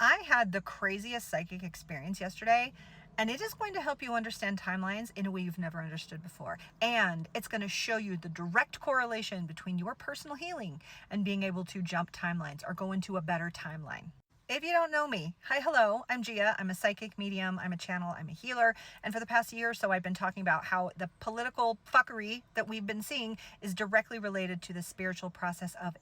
I had the craziest psychic experience yesterday, and it is going to help you understand timelines in a way you've never understood before. And it's going to show you the direct correlation between your personal healing and being able to jump timelines or go into a better timeline. If you don't know me, hi, hello, I'm Gia. I'm a psychic medium, I'm a channel, I'm a healer. And for the past year or so, I've been talking about how the political fuckery that we've been seeing is directly related to the spiritual process of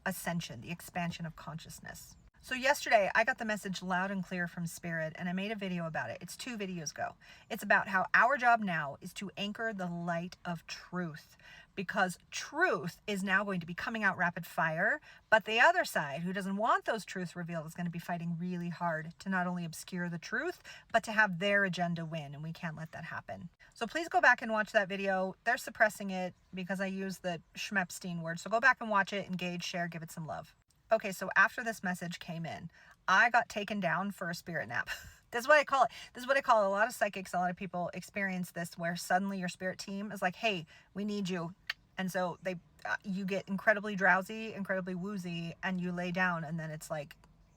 ascension, the expansion of consciousness. So yesterday, I got the message loud and clear from Spirit, and I made a video about it. It's 2 videos ago. It's about how our job now is to anchor the light of truth, because truth is now going to be coming out rapid fire, but the other side, who doesn't want those truths revealed, is going to be fighting really hard to not only obscure the truth, but to have their agenda win, and we can't let that happen. So please go back and watch that video. They're suppressing it because I use the Schmepstein word, so go back and watch it, engage, share, give it some love. Okay, so after this message came in, I got taken down for a spirit nap. That's what I call it. This is what I call it. A lot of psychics, a lot of people experience this where suddenly your spirit team is like, hey, we need you. And so you get incredibly drowsy, incredibly woozy, and you lay down, and then it's like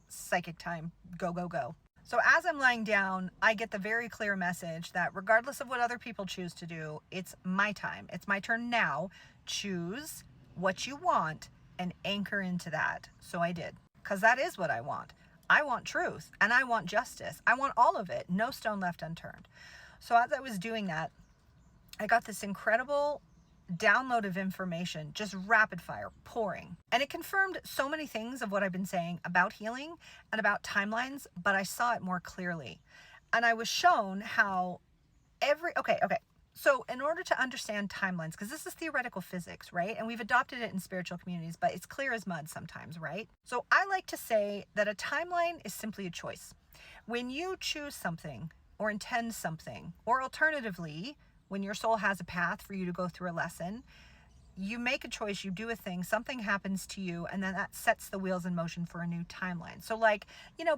psychic time, go, go, go. So as I'm lying down, I get the very clear message that regardless of what other people choose to do, it's my time. It's my turn now. Choose what you want and anchor into that. So I did, because that is what I want. I want truth and I want justice. I want all of it, no stone left unturned. So as I was doing that, I got this incredible download of information, just rapid fire pouring. And it confirmed so many things of what I've been saying about healing and about timelines, but I saw it more clearly. And I was shown how okay. So in order to understand timelines, because this is theoretical physics, right? And we've adopted it in spiritual communities, but it's clear as mud sometimes, right? So I like to say that a timeline is simply a choice. When you choose something or intend something, or alternatively, when your soul has a path for you to go through a lesson, you make a choice, you do a thing, something happens to you, and then that sets the wheels in motion for a new timeline. So like,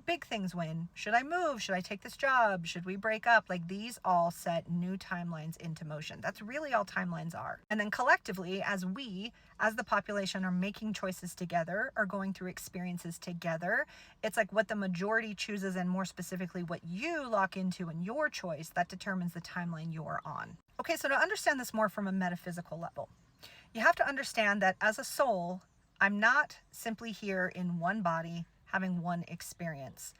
big things win. Should I move? Should I take this job? Should we break up? Like, these all set new timelines into motion. That's really all timelines are. And then collectively, as the population are making choices together, are going through experiences together, it's like what the majority chooses, and more specifically, what you lock into in your choice, that determines the timeline you're on. Okay, so to understand this more from a metaphysical level, you have to understand that as a soul, I'm not simply here in one body having one experience.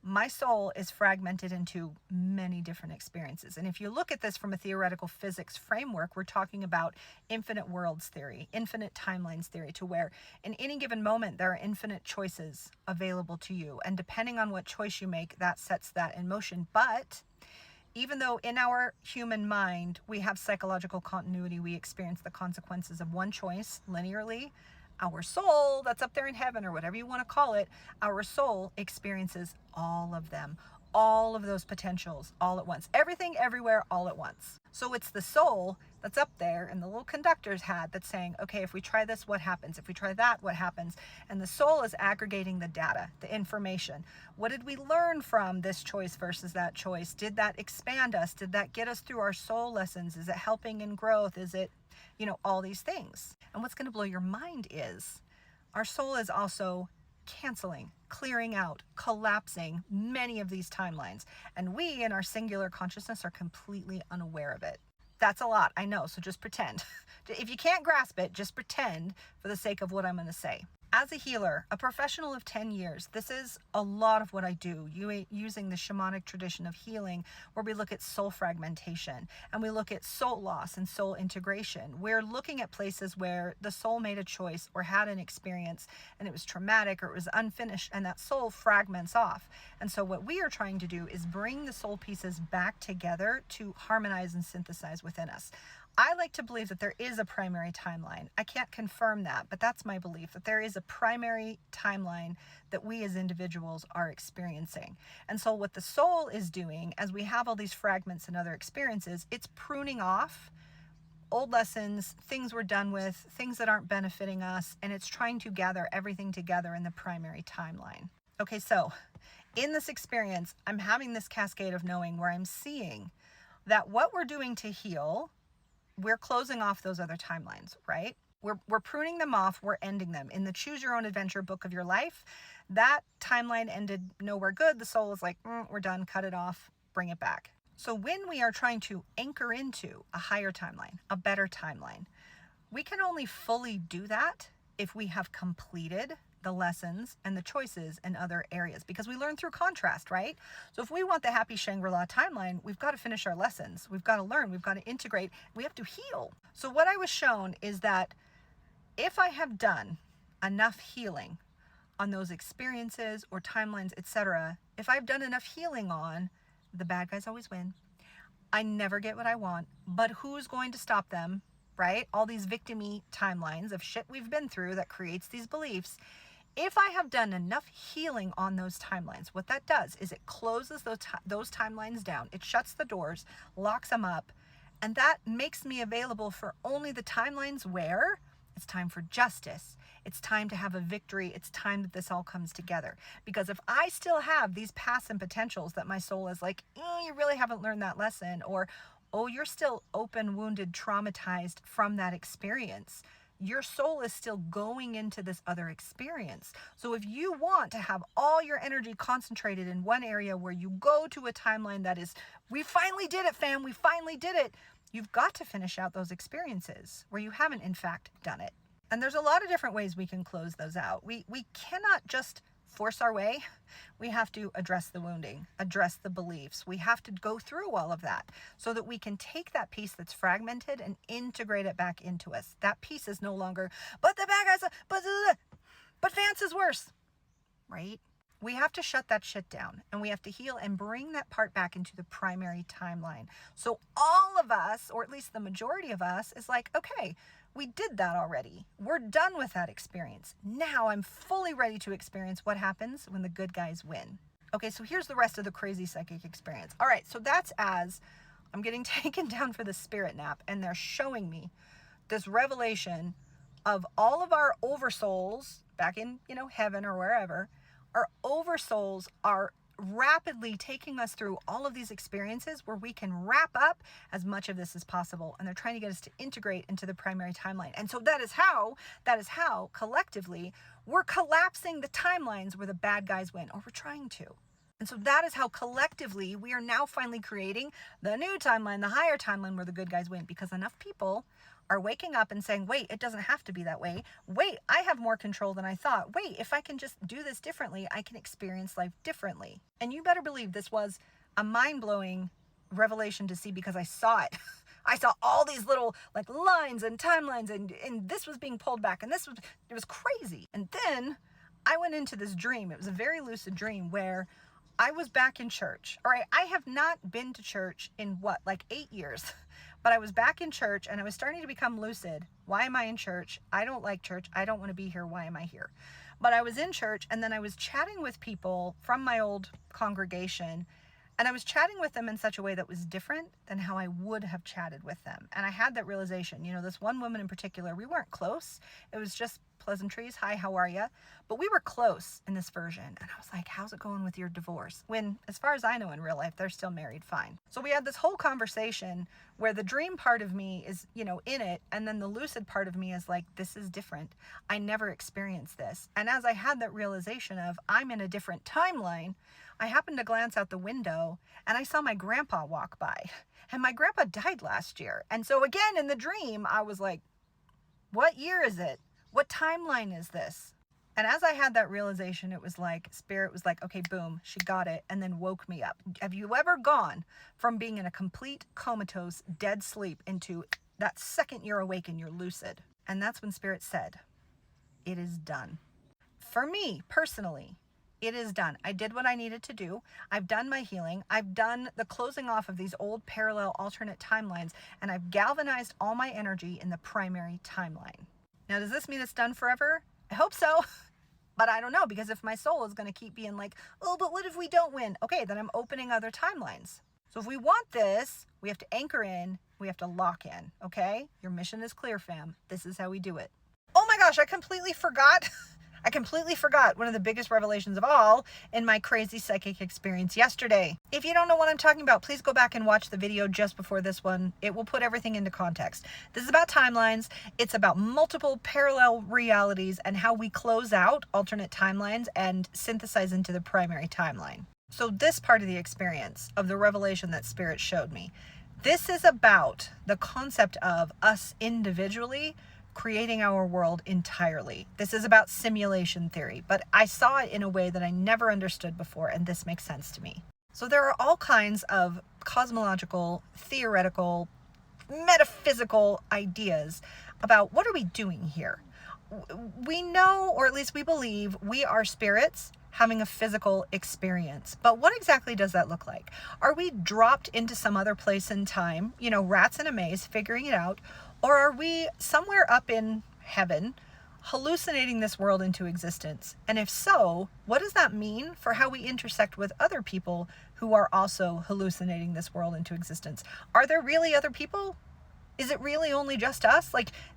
My soul is fragmented into many different experiences. And if you look at this from a theoretical physics framework, we're talking about infinite worlds theory, infinite timelines theory, to where in any given moment, there are infinite choices available to you. And depending on what choice you make, that sets that in motion. But even though in our human mind, we have psychological continuity, we experience the consequences of one choice linearly, our soul that's up there in heaven, or whatever you want to call it, our soul experiences all of them, all of those potentials all at once, everything, everywhere, all at once. So it's the soul that's up there in the little conductor's hat that's saying, okay, if we try this, what happens? If we try that, what happens? And the soul is aggregating the data, the information. What did we learn from this choice versus that choice? Did that expand us? Did that get us through our soul lessons? Is it helping in growth? Is it, all these things? And what's going to blow your mind is our soul is also canceling, clearing out, collapsing many of these timelines. And we in our singular consciousness are completely unaware of it. That's a lot, I know, so just pretend. If you can't grasp it, just pretend for the sake of what I'm going to say. As a healer, a professional of 10 years, this is a lot of what I do, using the shamanic tradition of healing, where we look at soul fragmentation and we look at soul loss and soul integration. We're looking at places where the soul made a choice or had an experience and it was traumatic or it was unfinished, and that soul fragments off. And so what we are trying to do is bring the soul pieces back together to harmonize and synthesize within us. I like to believe that there is a primary timeline. I can't confirm that, but that's my belief, that there is a primary timeline that we as individuals are experiencing. And so what the soul is doing, as we have all these fragments and other experiences, it's pruning off old lessons, things we're done with, things that aren't benefiting us, and it's trying to gather everything together in the primary timeline. Okay, so in this experience, I'm having this cascade of knowing where I'm seeing that what we're doing to heal, we're closing off those other timelines, right? We're pruning them off. We're ending them. In the Choose Your Own Adventure book of your life, that timeline ended nowhere good. The soul is like, we're done. Cut it off. Bring it back. So when we are trying to anchor into a higher timeline, a better timeline, we can only fully do that if we have completed the lessons and the choices in other areas, because we learn through contrast, right? So if we want the happy Shangri-La timeline, we've got to finish our lessons. We've got to learn. We've got to integrate. We have to heal. So what I was shown is that if I have done enough healing on those experiences or timelines, etc., if I've done enough healing on the bad guys always win, I never get what I want, but who's going to stop them, right? All these victim-y timelines of shit we've been through that creates these beliefs. If I have done enough healing on those timelines, what that does is it closes those timelines down. It shuts the doors, locks them up, and that makes me available for only the timelines where it's time for justice. It's time to have a victory. It's time that this all comes together. Because if I still have these pasts and potentials that my soul is like, you really haven't learned that lesson, or, oh, you're still open, wounded, traumatized from that experience, your soul is still going into this other experience. So if you want to have all your energy concentrated in one area where you go to a timeline that is, we finally did it, fam, we finally did it, you've got to finish out those experiences where you haven't, in fact, done it. And there's a lot of different ways we can close those out. We cannot just force our way. We have to address the wounding, address the beliefs. We have to go through all of that so that we can take that piece that's fragmented and integrate it back into us. That piece is no longer, but the bad guys, but Vance is worse, right? We have to shut that shit down, and we have to heal and bring that part back into the primary timeline. So all of us, or at least the majority of us, is like, okay, we did that already. We're done with that experience. Now I'm fully ready to experience what happens when the good guys win. Okay, so here's the rest of the crazy psychic experience. All right, so that's as I'm getting taken down for the spirit nap, and they're showing me this revelation of all of our oversouls back in, heaven or wherever. Our oversouls are rapidly taking us through all of these experiences where we can wrap up as much of this as possible, and they're trying to get us to integrate into the primary timeline. And so that is how collectively we're collapsing the timelines where the bad guys win, or we're trying to. And so that is how collectively we are now finally creating the new timeline, the higher timeline where the good guys win, because enough people are waking up and saying, wait, it doesn't have to be that way. Wait, I have more control than I thought. Wait, if I can just do this differently, I can experience life differently. And you better believe this was a mind-blowing revelation to see, because I saw it. I saw all these little lines and timelines, and this was being pulled back, and it was crazy. And then I went into this dream. It was a very lucid dream where I was back in church. All right, I have not been to church in 8 years. But I was back in church, and I was starting to become lucid. Why am I in church? I don't like church. I don't want to be here. Why am I here? But I was in church, and then I was chatting with people from my old congregation, and I was chatting with them in such a way that was different than how I would have chatted with them. And I had that realization. This one woman in particular, we weren't close. It was just pleasantries. Hi, how are you? But we were close in this version. And I was like, how's it going with your divorce? When, as far as I know in real life, they're still married fine. So we had this whole conversation where the dream part of me is, in it. And then the lucid part of me is like, this is different. I never experienced this. And as I had that realization of I'm in a different timeline, I happened to glance out the window and I saw my grandpa walk by. And my grandpa died last year. And so again, in the dream, I was like, what year is it? What timeline is this? And as I had that realization, it was like, Spirit was like, okay, boom, she got it, and then woke me up. Have you ever gone from being in a complete comatose, dead sleep into that second you're awake and you're lucid? And that's when Spirit said, it is done. For me, personally, it is done. I did what I needed to do. I've done my healing. I've done the closing off of these old parallel alternate timelines, and I've galvanized all my energy in the primary timeline. Now, does this mean it's done forever? I hope so, but I don't know, because if my soul is going to keep being like, oh, but what if we don't win? Okay, then I'm opening other timelines. So if we want this, we have to anchor in, we have to lock in, okay? Your mission is clear, fam. This is how we do it. Oh my gosh, I completely forgot. I completely forgot one of the biggest revelations of all in my crazy psychic experience yesterday. If you don't know what I'm talking about, please go back and watch the video just before this one. It will put everything into context. This is about timelines. It's about multiple parallel realities and how we close out alternate timelines and synthesize into the primary timeline. So this part of the experience of the revelation that Spirit showed me, this is about the concept of us individually creating our world entirely. This is about simulation theory, but I saw it in a way that I never understood before, and this makes sense to me. So there are all kinds of cosmological, theoretical, metaphysical ideas about what are we doing here. We know, or at least we believe, we are spirits having a physical experience. But what exactly does that look like? Are we dropped into some other place in time, rats in a maze, figuring it out? Or are we somewhere up in heaven hallucinating this world into existence? And if so, what does that mean for how we intersect with other people who are also hallucinating this world into existence? Are there really other people? Is it really only just us?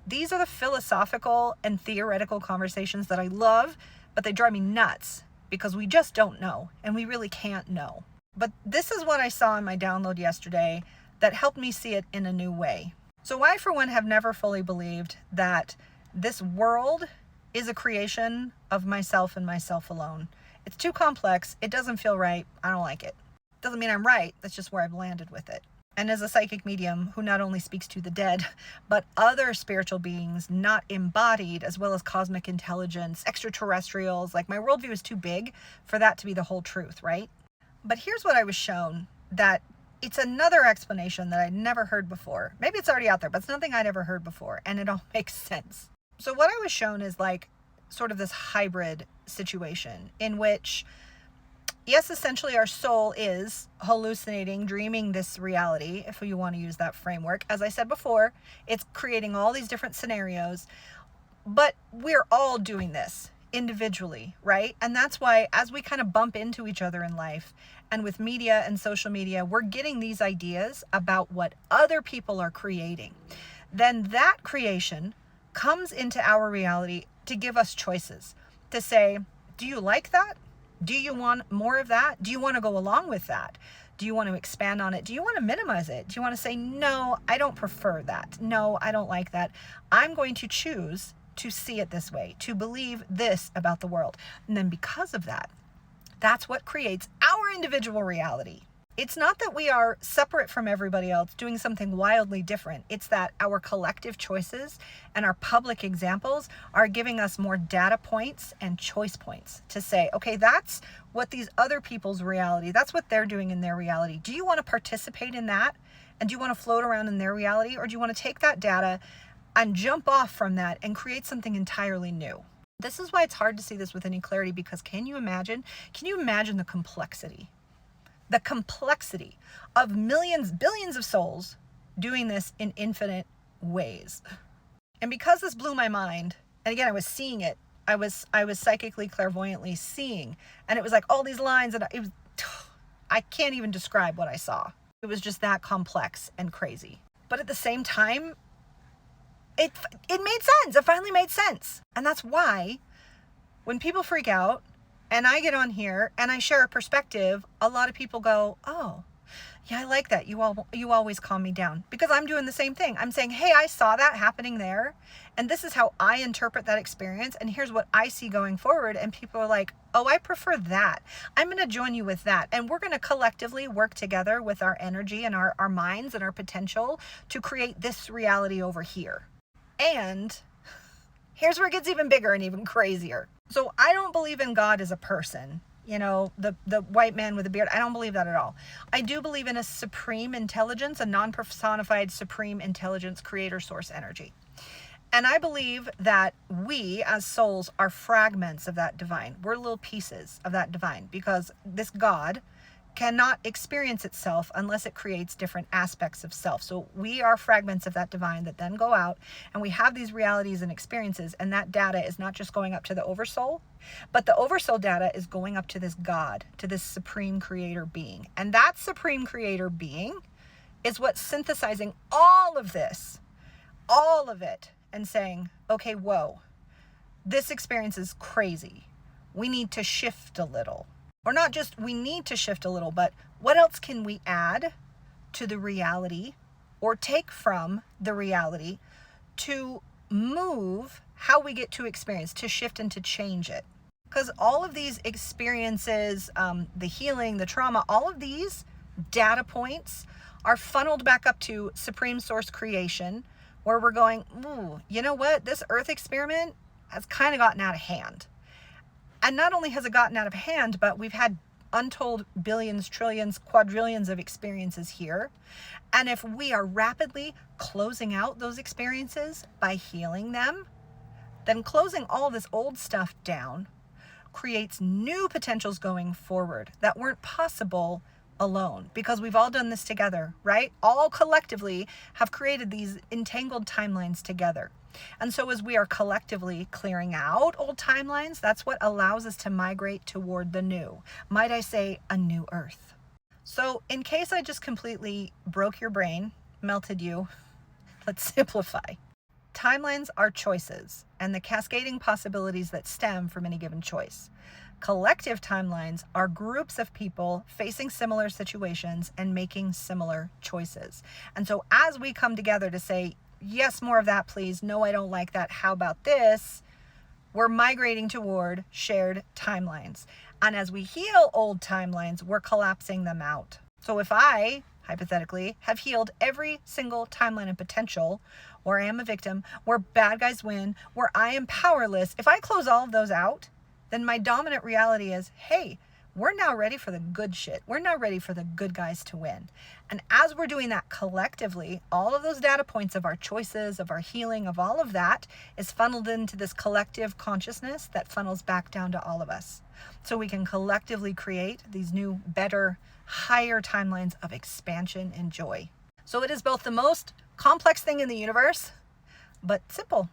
These are the philosophical and theoretical conversations that I love, but they drive me nuts because we just don't know, and we really can't know. But this is what I saw in my download yesterday that helped me see it in a new way. So I, for one, have never fully believed that this world is a creation of myself and myself alone. It's too complex. It doesn't feel right. I don't like it. Doesn't mean I'm right. That's just where I've landed with it. And as a psychic medium who not only speaks to the dead, but other spiritual beings not embodied, as well as cosmic intelligence, extraterrestrials, my worldview is too big for that to be the whole truth, right? But here's what I was shown, that it's another explanation that I'd never heard before. Maybe it's already out there, but it's nothing I'd ever heard before, and it all makes sense. So what I was shown is sort of this hybrid situation in which, yes, essentially our soul is hallucinating, dreaming this reality, if you want to use that framework. As I said before, it's creating all these different scenarios, but we're all doing this individually, right? And that's why as we kind of bump into each other in life, and with media and social media, we're getting these ideas about what other people are creating. Then that creation comes into our reality to give us choices, to say, do you like that? Do you want more of that? Do you want to go along with that? Do you want to expand on it? Do you want to minimize it? Do you want to say, no, I don't prefer that. No, I don't like that. I'm going to choose to see it this way, to believe this about the world. And then because of that, that's what creates our individual reality. It's not that we are separate from everybody else doing something wildly different. It's that our collective choices and our public examples are giving us more data points and choice points to say, okay, that's what these other people's reality, that's what they're doing in their reality. Do you want to participate in that? And do you want to float around in their reality? Or do you want to take that data and jump off from that and create something entirely new? This is why it's hard to see this with any clarity, because can you imagine the complexity? The complexity of millions, billions of souls doing this in infinite ways. And because this blew my mind, and again, I was seeing it, I was psychically, clairvoyantly seeing, and it was all these lines, and I can't even describe what I saw. It was just that complex and crazy. But at the same time, it made sense. It finally made sense. And that's why when people freak out and I get on here and I share a perspective, a lot of people go, oh, yeah, I like that. You always calm me down, because I'm doing the same thing. I'm saying, hey, I saw that happening there, and this is how I interpret that experience, and here's what I see going forward. And people are like, oh, I prefer that. I'm going to join you with that. And we're going to collectively work together with our energy and our minds and our potential to create this reality over here. And here's where it gets even bigger and even crazier. So I don't believe in God as a person, the white man with a beard. I don't believe that at all. I do believe in a supreme intelligence, a non-personified supreme intelligence, creator, source energy. And I believe that we as souls are fragments of that divine. We're little pieces of that divine, because this God cannot experience itself unless it creates different aspects of self. So we are fragments of that divine that then go out and we have these realities and experiences, and that data is not just going up to the oversoul, but the oversoul data is going up to this God, to this supreme creator being. And that supreme creator being is what's synthesizing all of this, all of it, and saying, okay, whoa, this experience is crazy. We need to shift a little. Or not just we need to shift a little, but what else can we add to the reality or take from the reality to move how we get to experience, to shift and to change it? Because all of these experiences, the healing, the trauma, all of these data points are funneled back up to Supreme Source creation, where we're going, ooh, you know what? This Earth experiment has kind of gotten out of hand. And not only has it gotten out of hand, but we've had untold billions, trillions, quadrillions of experiences here. And if we are rapidly closing out those experiences by healing them, then closing all this old stuff down creates new potentials going forward that weren't possible alone, because we've all done this together, right? All collectively have created these entangled timelines together. And so as we are collectively clearing out old timelines, that's what allows us to migrate toward the new. Might I say, a new Earth. So in case I just completely broke your brain, melted you, let's simplify. Timelines are choices and the cascading possibilities that stem from any given choice. Collective timelines are groups of people facing similar situations and making similar choices. And so as we come together to say, yes, more of that, please. No, I don't like that. How about this? We're migrating toward shared timelines. And as we heal old timelines, we're collapsing them out. So if I, hypothetically, have healed every single timeline and potential, where I am a victim, where bad guys win, where I am powerless, if I close all of those out, then my dominant reality is, hey, we're now ready for the good shit. We're now ready for the good guys to win. And as we're doing that collectively, all of those data points of our choices, of our healing, of all of that is funneled into this collective consciousness that funnels back down to all of us. So we can collectively create these new, better, higher timelines of expansion and joy. So it is both the most complex thing in the universe, but simple.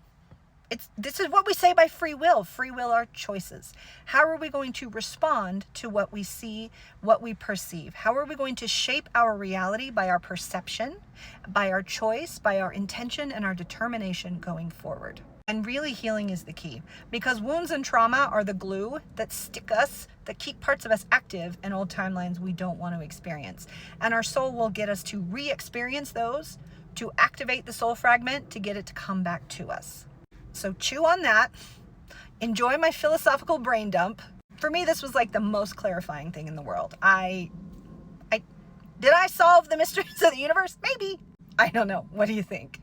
This is what we say by free will. Free will are choices. How are we going to respond to what we see, what we perceive? How are we going to shape our reality by our perception, by our choice, by our intention and our determination going forward? And really healing is the key, because wounds and trauma are the glue that stick us, that keep parts of us active in old timelines we don't want to experience. And our soul will get us to re-experience those, to activate the soul fragment, to get it to come back to us. So chew on that. Enjoy my philosophical brain dump. For me, this was like the most clarifying thing in the world. Did I solve the mysteries of the universe? Maybe. I don't know. What do you think?